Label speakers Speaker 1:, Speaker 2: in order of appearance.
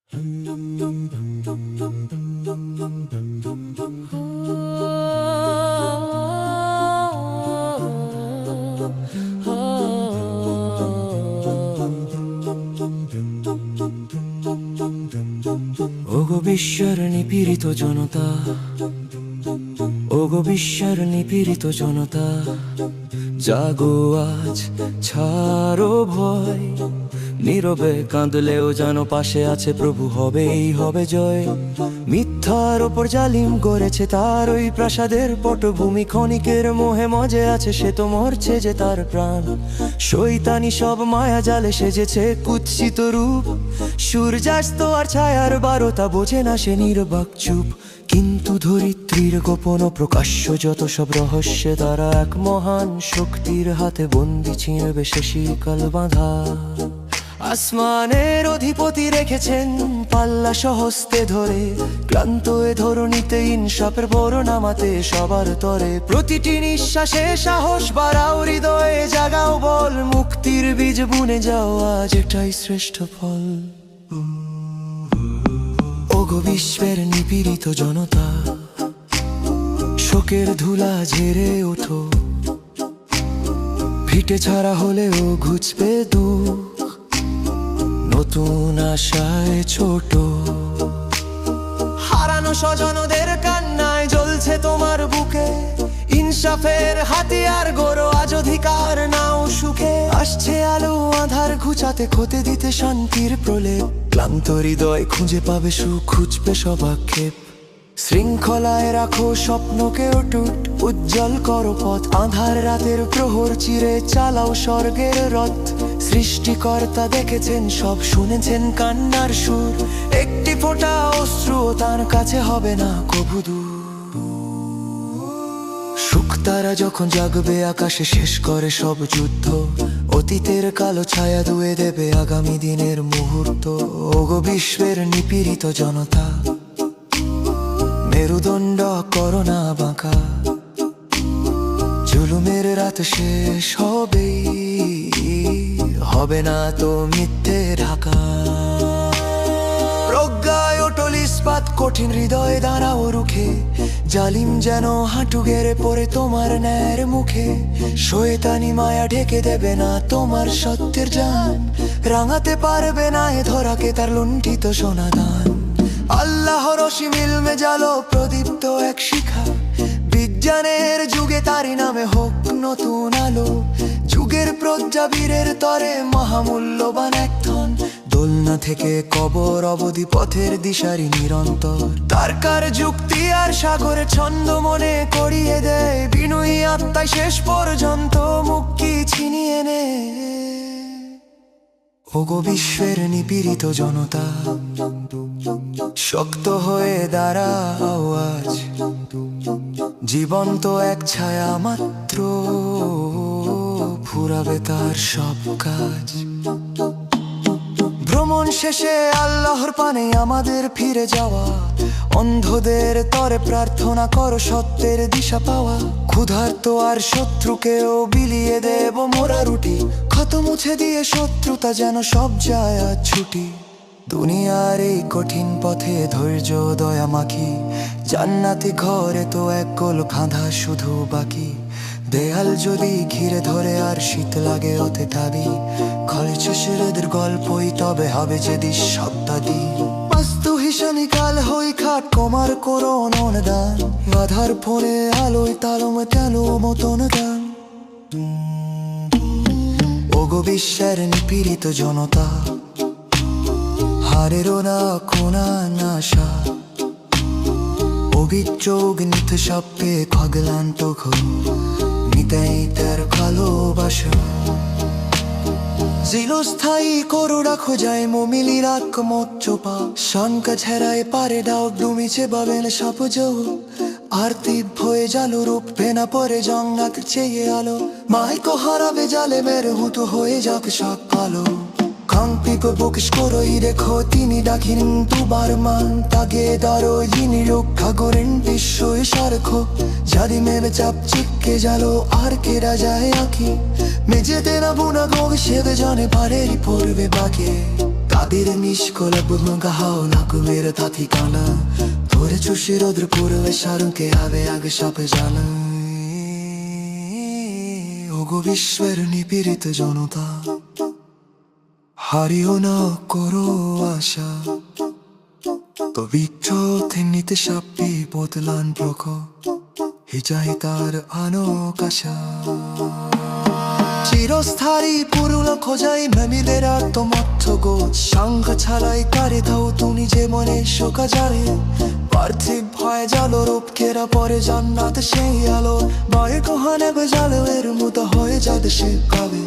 Speaker 1: ওগো বিশ্বের নিপীড়িত জনতা, ওগো বিশ্বের নিপীড়িত জনতা, জাগো আজ, ছাড়ো ভয়। নীরবে কাঁদলেও যেন পাশে আছে প্রভু, হবেই হবে জয়। মিথ্যার ওপর জালিম গড়েছে তার ওই প্রাসাদের পটভূমি, ক্ষণিকের মোহে মজে আছে সে তো মরছে যে তার প্রাণ। শয়তানি সব মায়া জালে সেজেছে কুৎসিত রূপ, সূর্যাস্ত আর ছায়ার বারতা বোঝে না সে নির্বাক চুপ। কিন্তু ধরিত্রীর গোপন ও প্রকাশ্য যত সব রহস্যে তারা এক মহান শক্তির হাতে বন্দি, ছিঁড়বে সে শিকল বাঁধা। আসমানের অধিপতি রেখেছেন পাল্লা সহস্তে ধরে, ক্লান্ত এ ধরণীতে ইনসাফের বড় নামাতে সবার তরে। প্রতিটি নিঃশ্বাসে সাহস বাড়াও, হৃদয়ে জাগাও বল, মুক্তির বীজ বুনে যাও আজ, এটাই শ্রেষ্ঠ ফল। ওগো বিশ্বের নিপীড়িত জনতা, শোকের ধুলা ঝেড়ে ওঠো, ভিটে ছাড়া হলেও ঘুচবে দুঃখ, নতুন আশায় ছোট। হারানো স্বজনদের কান্নায় জ্বলছে তোমার বুকে, ইনসাফের হাতিয়ার গড়ো আজ, অধিকার নাও সুখে। আসছে আলো আধার ঘুচাতে, ক্ষতে দিতে শান্তির প্রলেপ, ক্লান্ত হৃদয় খুঁজে পাবে সুখ, খুঁজবে সব আক্ষেপ। শৃঙ্খলায় রাখো স্বপ্নকে অটুট, উজ্জ্বল করো পথ, আঁধার রাতের প্রহর চিরে চালাও স্বর্গের রথ। সৃষ্টিকর্তা দেখেছেন সব, শুনেছেন কান্নার সুর, একটি ফোঁটা অশ্রু তার কাছে হবে না কভু দূর। সুখ তারা যখন জাগবে আকাশে, শেষ করে সব যুদ্ধ, অতীতের কালো ছায়া ধুয়ে দেবে আগামী দিনের মুহূর্ত। ওগো বিশ্বের নিপীড়িত জনতা, মেরুদণ্ড করো না বাঁকা, জুলুমের রাত শেষ হবেই, হবে না তো মিথ্যে ঢাকা। প্রজ্ঞায় অটল ইস্পাত, কঠিন হৃদয়ে দাঁড়াও রুখে, জালিম যেন হাঁটু গেড়ে পড়ে তোমার ন্যায়ের মুখে। শয়তানি মায়া ঢেকে দেবে না তোমার সত্যের জান, রাঙাতে পারবে না এ ধরাকে তার লুণ্ঠিত সোনাদান। আল্লাহর অসীম ইলমে জালো প্রদীপ্ত এক শিখা, বিজ্ঞানের যুগে তারি নামে হোক নতুন আলো। যুগের প্রজ্ঞাবীরের তরে মহামূল্যবান এক ধন, দোলনা থেকে কবর অবধি পথের দিশারি নিরন্তর। তারকার যুক্তি আর সাগরে ছন্দ মনে করিয়ে দেয়, বিনয়ী আত্মায় শেষ পর্যন্ত মুক্তি ছিনিয়ে নে। ওগো বিশ্বের নিপীড়িত জনতা, শক্ত হয়ে দাঁড়াও আজ, জীবন্ত এক ছায়া মাত্র, ফুরাবে তার সব কাজ। ভ্রমণ শেষে আল্লাহর পানে আমাদের ফিরে যাওয়া, অন্ধদের তরে প্রার্থনা করো সত্যের দিশা পাওয়া। ক্ষুধার্ত আর শত্রুকেও বিলিয়ে দেব মোরা রুটি, ক্ষত মুছে দিয়ে শত্রুতা যেন সব যায় আজ ছুটি। দুনিয়ার এই কঠিন পথে ধৈর্য দয়া মাখি, জান্নাতি ঘরে তো এক গোল খাঁধা শুধু বাকি। দেয়াল যদি ঘিরে ধরে আর শীত লাগে ওতে তাবি, খরচে সেরেদের গল্পই তবে হবে যে শব্দাদি। বাস্তু হিসানি কাল হই খাট কমার করোন দান, বাধার ফোনে আলোয় তালম কেন মতন গান। ওগো বিশ্বের নিপীড়িত জনতা, হারেরও না কোনা নাশা, পবিত্র অগ্নিতে সাপে খগলান্ত ঘর, নিতাই তার ভালোবাসা। চিরস্থায়ী করো রাখো যায় মমিলি রাখ মচ্চপা, শঙ্কা ছেড়ায় পারে দাও ডুমিছে বাবেন সাপ যাও। আর তীব্র হয়ে জালো রূপ ভেনা পরে জঙ্গাক চেয়ে আলো, মাইকো হারাবে জালে মেরে হুতো হয়ে যাক সব কালো। কাঙ্পিক বকিস করোই রেখো তিনি ডাকিন দুবার মান, তাগে দাঁড়ো যিনি রক্ষা করেন বিশ্বই সারখো। জাদি মেলে চাপ চিক্কে জালো আর কেরা যায় আঁকি, মেঝেতে না বুনা গোগ সেদে জানে পারেরই পড়বে বাকি। তাদের নিষ্কলা বুমগাহাও নাকুমের তাথি কানা ধরে চুষি রোদ্র পূর্বে সারুকে আবে আগে সাপে জানা ওগো বিশ্বের নিপীড়িত জনতা হারিও না করো আশা তো বিচ্ছথে নিতে সাপি বদলান প্রখ হিজাই তার আনকাশা চিরস্থায়ী পুরুল খোঁজাই মেমিলের আত্মমর্থ গোছ সংখ্যা ছাড়াই কারে দাও তুমি যে মনে শোকা যারে পার্থিব ভয় জালো রূপ কেরা পরে জান্নাত সেই আলো ভয় কোহানে বেজালো এর মতো হয়ে যাবে সে কবে